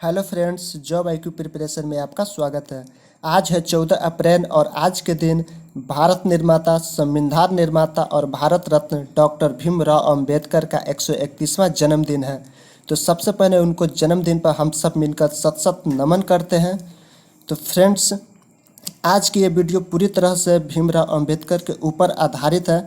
Hello friends, job IQ preparation में आपका स्वागत है। आज है 14 अप्रैल और आज के दिन भारत निर्माता, संविधान निर्माता और भारत रत्न डॉक्टर भीमराव अंबेडकर का 131वां जन्मदिन है। तो सबसे पहले उनको जन्मदिन पर हम सब मिलकर शत शत नमन करते हैं। तो फ्रेंड्स, आज की ये वीडियो पूरी तरह से भीमराव अंबेडकर के ऊपर आधारित है।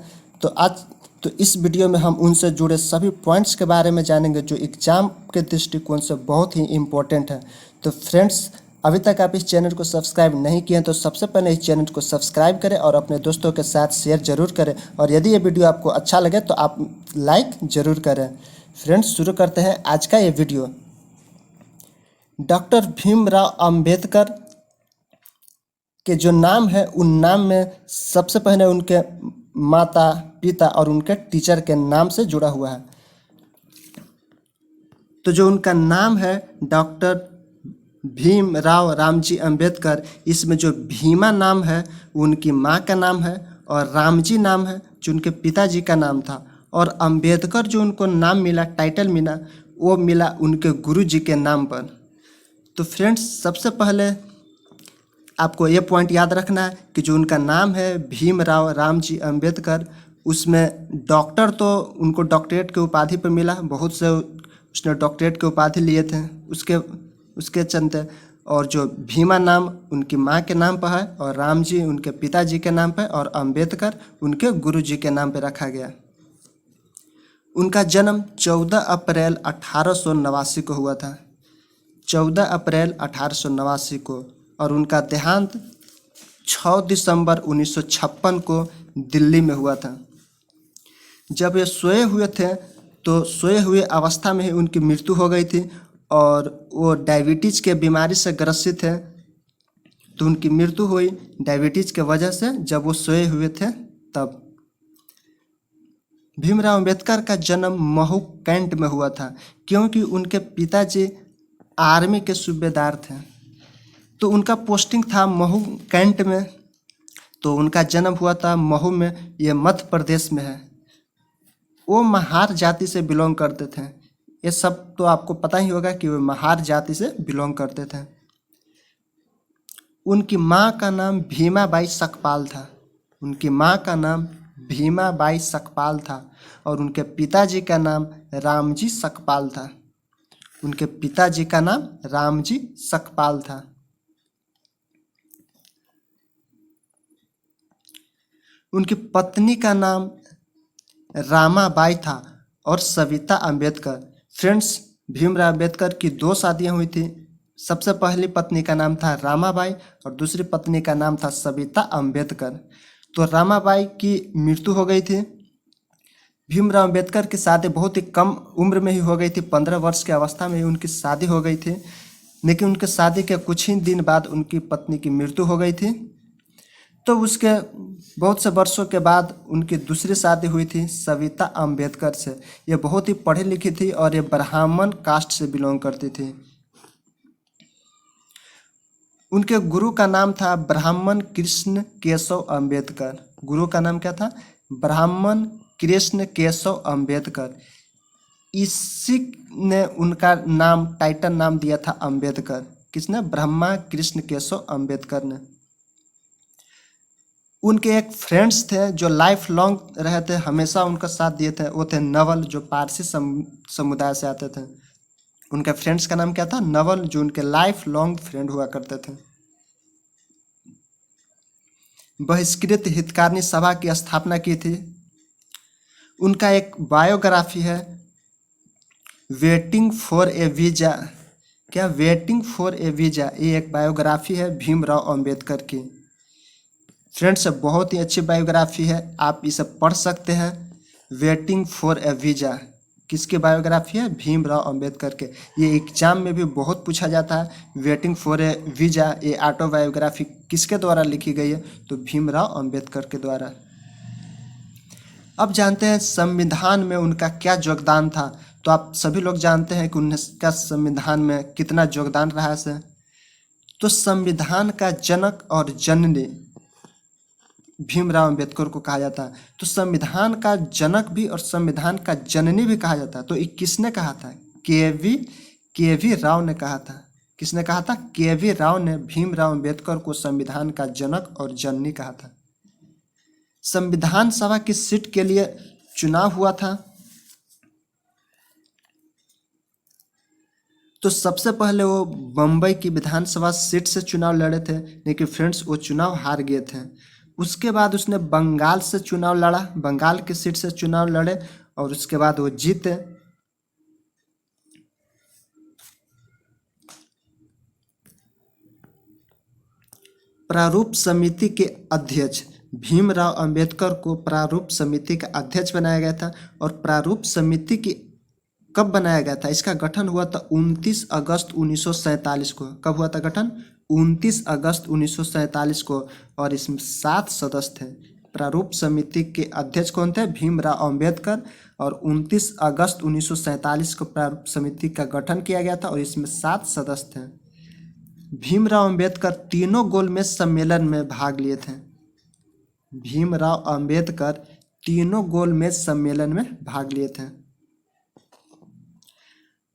तो इस वीडियो में हम उनसे जुड़े सभी पॉइंट्स के बारे में जानेंगे जो एग्जाम के दृष्टिकोण से बहुत ही इम्पोर्टेंट है। तो फ्रेंड्स, अभी तक आप इस चैनल को सब्सक्राइब नहीं किए हैं तो सबसे पहले इस चैनल को सब्सक्राइब करें और अपने दोस्तों के साथ शेयर जरूर करें। और यदि ये वीडियो आपको अच्छा लगे तो आप लाइक जरूर करें। फ्रेंड्स, शुरू करते हैं आज का ये वीडियो। डॉक्टर भीमराव अंबेडकर के जो नाम है उन नाम में सबसे पहले उनके माता पिता और उनके टीचर के नाम से जुड़ा हुआ है। तो जो उनका नाम है डॉक्टर भीमराव रामजी अंबेडकर, इसमें जो भीमा नाम है उनकी माँ का नाम है और रामजी नाम है जो उनके पिताजी का नाम था। और अंबेडकर जो उनको नाम मिला, टाइटल मिला, वो मिला उनके गुरुजी के नाम पर। तो फ्रेंड्स, सबसे पहले आपको ये पॉइंट याद रखना है कि जो उनका नाम है भीमराव रामजी अंबेडकर, उसमें डॉक्टर तो उनको डॉक्टरेट के उपाधि पर मिला, बहुत से उसने डॉक्टरेट के उपाधि लिए थे उसके चलते। और जो भीमा नाम उनकी माँ के नाम पर है और रामजी उनके पिताजी के नाम पर और अंबेडकर उनके गुरुजी के नाम पर रखा गया। उनका जन्म 14 अप्रैल 1889 को हुआ था, 14 अप्रैल 1889 को। और उनका देहांत 6 दिसंबर 1956 को दिल्ली में हुआ था। जब ये सोए हुए थे तो सोए हुए अवस्था में ही उनकी मृत्यु हो गई थी और वो डायबिटीज़ के बीमारी से ग्रसित थे। तो उनकी मृत्यु हुई डायबिटीज़ के वजह से जब वो सोए हुए थे तब। भीमराव अंबेडकर का जन्म महू कैंट में हुआ था क्योंकि उनके पिताजी आर्मी के सूबेदार थे। तो उनका पोस्टिंग था महू कैंट में। तो उनका जन्म हुआ था महू में, ये मध्य प्रदेश में है। वो महार जाति से बिलोंग करते थे। ये सब तो आपको पता ही होगा कि वो महार जाति से बिलोंग करते थे। उनकी माँ का नाम भीमाबाई सकपाल था। उनकी माँ का नाम भीमाबाई सकपाल था और उनके पिताजी का नाम रामजी सकपाल था। उनके पिताजी का नाम रामजी सकपाल था। उनकी पत्नी का नाम रामाबाई था और सविता अंबेडकर। फ्रेंड्स, भीमराव अंबेडकर की 2 शादियां हुई थी। सबसे पहली पत्नी का नाम था रामाबाई और दूसरी पत्नी का नाम था सविता अंबेडकर। तो रामाबाई की मृत्यु हो गई थी। भीमराव अंबेडकर की शादी बहुत ही कम उम्र में ही हो गई थी, 15 वर्ष की अवस्था में ही उनकी शादी हो गई थी। लेकिन उनके शादी के कुछ ही दिन बाद उनकी पत्नी की मृत्यु हो गई थी। तो उसके बहुत से वर्षों के बाद उनकी दूसरी शादी हुई थी सविता अंबेडकर से। ये बहुत ही पढ़ी लिखी थी और ये ब्राह्मण कास्ट से बिलोंग करती थी। उनके गुरु का नाम था ब्राह्मण कृष्ण केशव अंबेडकर। गुरु का नाम क्या था? ब्राह्मण कृष्ण केशव अंबेडकर। इसी ने उनका नाम, टाइटल नाम दिया था अंबेडकर। किसने? ब्रह्मा कृष्ण केशव अंबेडकर ने। उनके एक फ्रेंड्स थे जो लाइफ लॉन्ग रहे थे, हमेशा उनका साथ दिए थे। वो थे नवल, जो पारसी समुदाय से आते थे। उनके फ्रेंड्स का नाम क्या था? नवल, जो उनके लाइफ लॉन्ग फ्रेंड हुआ करते थे। बहिष्कृत हितकारिणी सभा की स्थापना की थी। उनका एक बायोग्राफी है, वेटिंग फॉर ए वीजा। क्या? वेटिंग फॉर ए वीजा, ये एक बायोग्राफी है भीमराव अंबेडकर की। फ्रेंड्स, बहुत ही अच्छी बायोग्राफी है, आप इसे पढ़ सकते हैं। वेटिंग फॉर ए वीजा किसकी बायोग्राफी है? भीमराव अंबेडकर के। ये एग्जाम में भी बहुत पूछा जाता है। वेटिंग फॉर ए वीजा, ये ऑटोबायोग्राफी किसके द्वारा लिखी गई है? तो भीमराव अंबेडकर के द्वारा। अब जानते हैं संविधान में उनका क्या योगदान था। तो आप सभी लोग जानते हैं कि उनका संविधान में कितना योगदान रहा है। तो संविधान का जनक और जननी भीमराव अंबेडकर को कहा जाता है। तो संविधान का जनक भी और संविधान का जननी भी कहा जाता है। तो ये किसने कहा था? के वी राव ने कहा था। किसने कहा था? के.वी. राव ने भीमराव अंबेडकर को संविधान का जनक और जननी कहा था। संविधान सभा की सीट के लिए चुनाव हुआ था, तो सबसे पहले वो बम्बई की विधानसभा सीट से चुनाव लड़े थे, लेकिन फ्रेंड्स वो चुनाव हार गए थे। उसके बाद उसने बंगाल से चुनाव लड़ा, बंगाल की सीट से चुनाव लड़े और उसके बाद वो जीते। प्रारूप समिति के अध्यक्ष भीमराव अंबेडकर को प्रारूप समिति का अध्यक्ष बनाया गया था। और प्रारूप समिति की कब बनाया गया था? इसका गठन हुआ था 29 अगस्त 1947 को। कब हुआ था गठन? 29 अगस्त 1947 को। और इसमें 7 सदस्य थे। प्रारूप समिति के अध्यक्ष कौन थे? भीमराव अंबेडकर। और 29 अगस्त 1947 को प्रारूप समिति का गठन किया गया था और इसमें 7 सदस्य थे। भीमराव अंबेडकर तीनों गोलमेज सम्मेलन में भाग लिए थे। भीमराव अंबेडकर तीनों गोलमेज सम्मेलन में भाग लिए थे।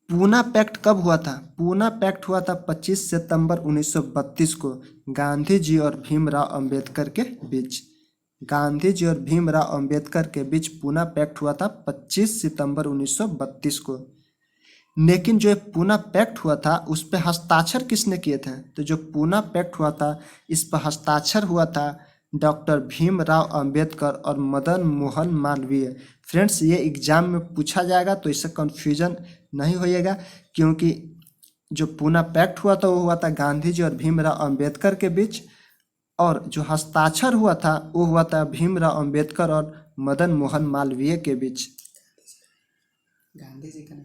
पूना पैक्ट कब हुआ था? पूना पैक्ट हुआ था 25 सितंबर 1932 को गांधी जी और भीमराव अंबेडकर के बीच। गांधी जी और भीमराव अंबेडकर के बीच पूना पैक्ट हुआ था 25 सितंबर 1932 को। लेकिन जो पूना पैक्ट हुआ था उस पर हस्ताक्षर किसने किए थे? तो जो पूना पैक्ट हुआ था इस पर हस्ताक्षर हुआ था डॉक्टर भीमराव अंबेडकर और मदन मोहन मालवीय। फ्रेंड्स ये एग्जाम में पूछा जाएगा तो इससे कन्फ्यूजन नहीं होइएगा, क्योंकि जो पूना पैक्ट हुआ था वो हुआ था गांधी जी और भीमराव अंबेडकर के बीच, और जो हस्ताक्षर हुआ था वो हुआ था भीमराव अंबेडकर और मदन मोहन मालवीय के बीच। गांधी जी का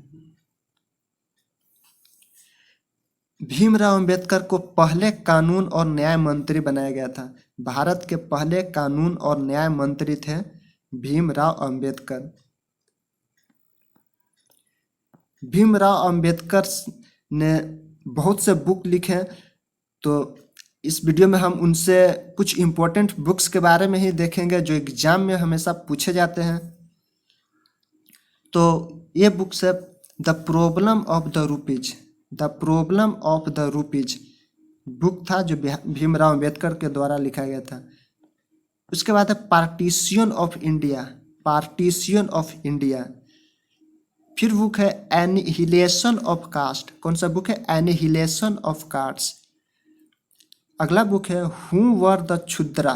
भीमराव अंबेडकर को पहले कानून और न्याय मंत्री बनाया गया था। भारत के पहले कानून और न्याय मंत्री थे भीमराव अंबेडकर। भीमराव अंबेडकर ने बहुत से बुक लिखे, तो इस वीडियो में हम उनसे कुछ इम्पोर्टेंट बुक्स के बारे में ही देखेंगे जो एग्जाम में हमेशा पूछे जाते हैं। तो ये बुक्स है the problem of the rupees. The problem of the rupees book था जो भीमराव अंबेडकर के द्वारा लिखा गया था। उसके बाद है partition of India. Partition of India. फिर बुक है एनिहिलेशन ऑफ कास्ट। कौन सा बुक है? Annihilation of caste. अगला बुक है हु वर द क्षुद्रा।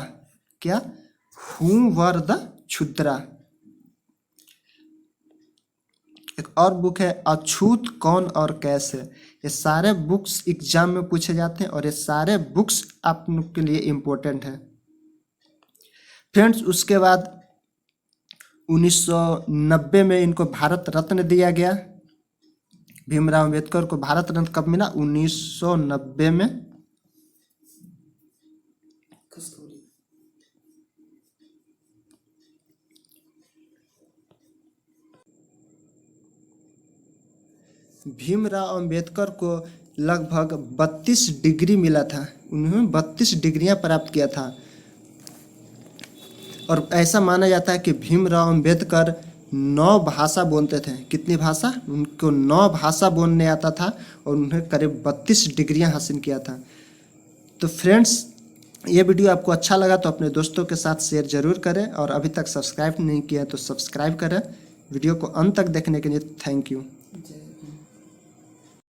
क्या? Who were the Shudra. एक और बुक है अछूत कौन और कैसे। ये सारे बुक्स एग्जाम में पूछे जाते हैं और ये सारे बुक्स आप लोग के लिए इम्पोर्टेंट हैं फ्रेंड्स। उसके बाद 1990 में इनको भारत रत्न दिया गया। भीमराव अंबेडकर को भारत रत्न कब मिला? 1990 में। भीमराव अंबेडकर को लगभग 32 डिग्री मिला था। उन्होंने 32 डिग्रियां प्राप्त किया था और ऐसा माना जाता है कि भीमराव अंबेडकर 9 भाषा बोलते थे। कितनी भाषा? उनको 9 भाषा बोलने आता था और उन्हें करीब 32 डिग्रियां हासिल किया था। तो फ्रेंड्स ये वीडियो आपको अच्छा लगा तो अपने दोस्तों के साथ शेयर जरूर करें और अभी तक सब्सक्राइब नहीं किया तो सब्सक्राइब करें। वीडियो को अंत तक देखने के लिए थैंक यू।